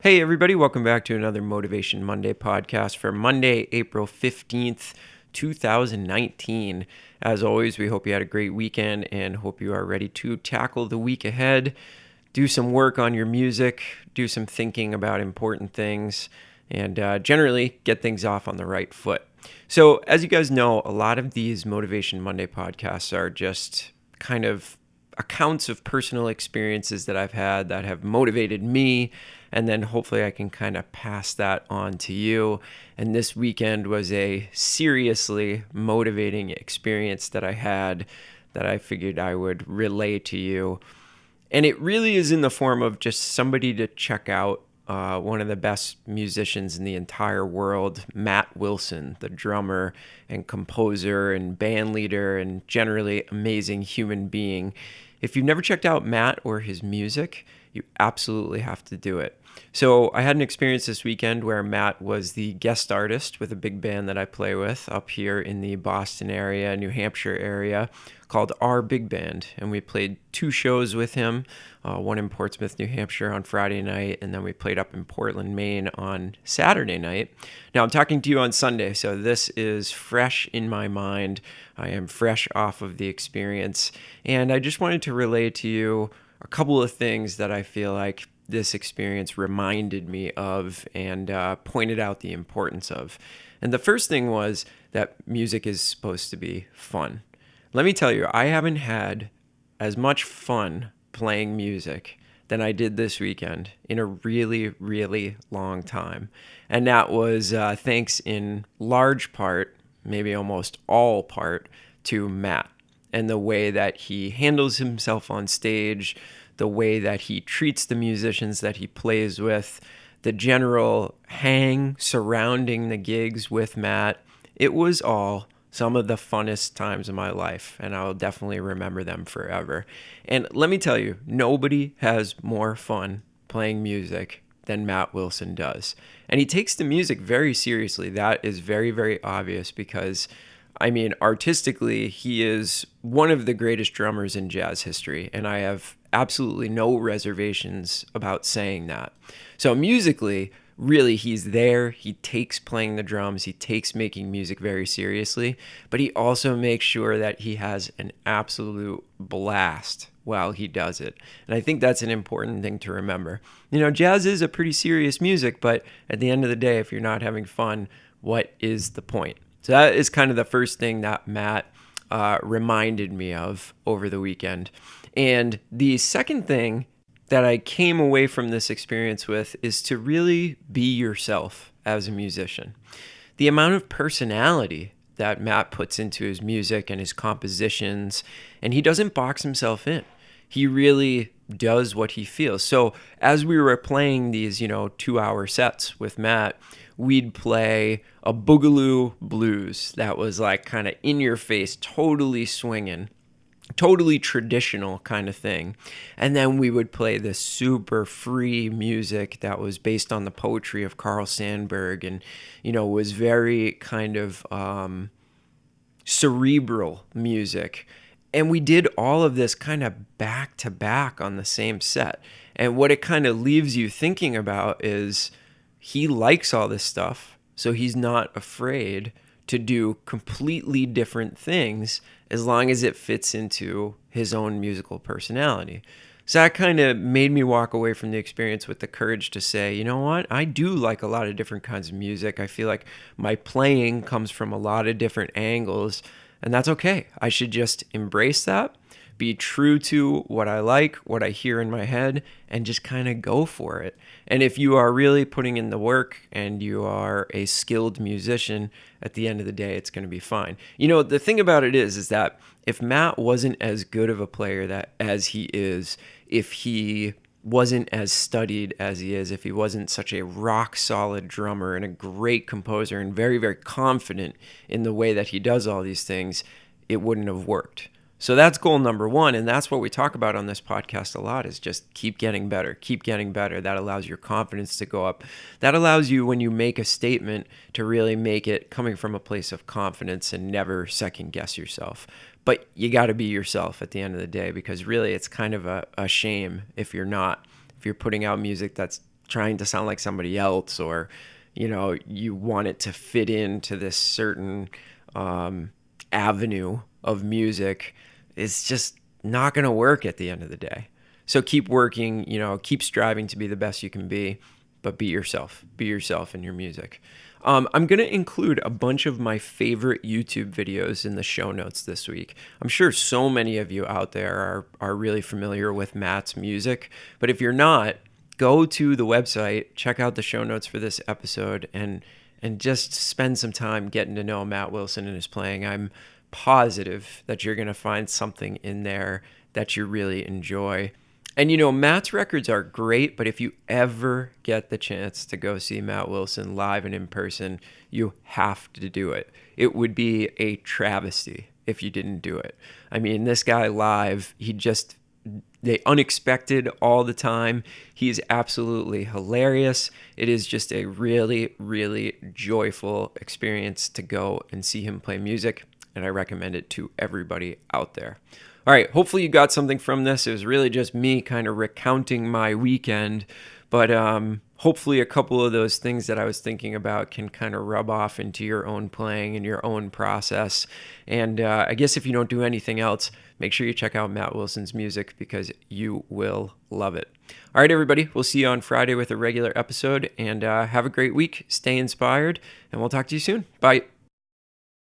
Hey, everybody, welcome back to another Motivation Monday podcast for Monday, April 15th, 2019. As always, we hope you had a great weekend and hope you are ready to tackle the week ahead, do some work on your music, do some thinking about important things, and generally get things off on the right foot. So, as you guys know, a lot of these Motivation Monday podcasts are just kind of accounts of personal experiences that I've had that have motivated me, and then hopefully I can kind of pass that on to you. And this weekend was a seriously motivating experience that I had that I figured I would relay to you. And it really is in the form of just somebody to check out. One of the best musicians in the entire world, Matt Wilson, the drummer and composer and band leader and generally amazing human being. If you've never checked out Matt or his music, you absolutely have to do it. So I had an experience this weekend where Matt was the guest artist with a big band that I play with up here in the Boston area, New Hampshire area, called Our Big Band. And we played 2 shows with him, one in Portsmouth, New Hampshire on Friday night, and then we played up in Portland, Maine on Saturday night. Now I'm talking to you on Sunday, so this is fresh in my mind. I am fresh off of the experience, and I just wanted to relay to you a couple of things that I feel like this experience reminded me of and pointed out the importance of. And the first thing was that music is supposed to be fun. Let me tell you, I haven't had as much fun playing music than I did this weekend in a really, really long time. And that was thanks in large part, maybe almost all part, to Matt and the way that he handles himself on stage, the way that he treats the musicians that he plays with, the general hang surrounding the gigs with Matt. It was all some of the funnest times of my life, and I'll definitely remember them forever. And let me tell you, nobody has more fun playing music than Matt Wilson does. And he takes the music very seriously. That is very, very obvious because, I mean, artistically, he is one of the greatest drummers in jazz history, and I have absolutely no reservations about saying that. So musically, really, he's there. He takes playing the drums. He takes making music very seriously, but he also makes sure that he has an absolute blast while he does it. And I think that's an important thing to remember. You know, jazz is a pretty serious music, but at the end of the day, if you're not having fun, what is the point? So that is kind of the first thing that Matt reminded me of over the weekend. And the second thing that I came away from this experience with is to really be yourself as a musician. The amount of personality that Matt puts into his music and his compositions, and he doesn't box himself in. He really does what he feels. So as we were playing these, 2-hour sets with Matt, we'd play a Boogaloo blues that was like kind of in your face, totally swinging, totally traditional kind of thing. And then we would play this super free music that was based on the poetry of Carl Sandburg and, was very kind of cerebral music. And we did all of this kind of back to back on the same set. And what it kind of leaves you thinking about is he likes all this stuff, so he's not afraid to do completely different things as long as it fits into his own musical personality. So that kind of made me walk away from the experience with the courage to say, you know what, I do like a lot of different kinds of music. I feel like my playing comes from a lot of different angles, and that's okay. I should just embrace that, be true to what I like, what I hear in my head, and just kind of go for it. And if you are really putting in the work and you are a skilled musician, at the end of the day, it's going to be fine. The thing about it is that if Matt wasn't as good of a player as he is, if he wasn't as studied as he is, if he wasn't such a rock solid drummer and a great composer and very, very confident in the way that he does all these things, it wouldn't have worked. So that's goal number one, and that's what we talk about on this podcast a lot, is just keep getting better, keep getting better. That allows your confidence to go up. That allows you, when you make a statement, to really make it coming from a place of confidence and never second guess yourself. But you got to be yourself at the end of the day, because really it's kind of a shame if you're not. If you're putting out music that's trying to sound like somebody else, or, you want it to fit into this certain avenue of music, it's just not going to work at the end of the day. So keep working, keep striving to be the best you can be, but be yourself in your music. I'm going to include a bunch of my favorite YouTube videos in the show notes this week. I'm sure so many of you out there are really familiar with Matt's music, but if you're not, go to the website, check out the show notes for this episode, and just spend some time getting to know Matt Wilson and his playing. I'm positive that you're going to find something in there that you really enjoy. And Matt's records are great, but if you ever get the chance to go see Matt Wilson live and in person, you have to do it. It would be a travesty if you didn't do it. I mean, this guy live, they unexpected all the time. He's absolutely hilarious. It is just a really, really joyful experience to go and see him play music, and I recommend it to everybody out there. All right, hopefully you got something from this. It was really just me kind of recounting my weekend, but hopefully a couple of those things that I was thinking about can kind of rub off into your own playing and your own process. And I guess if you don't do anything else, make sure you check out Matt Wilson's music, because you will love it. All right, everybody, we'll see you on Friday with a regular episode, and have a great week. Stay inspired, and we'll talk to you soon. Bye.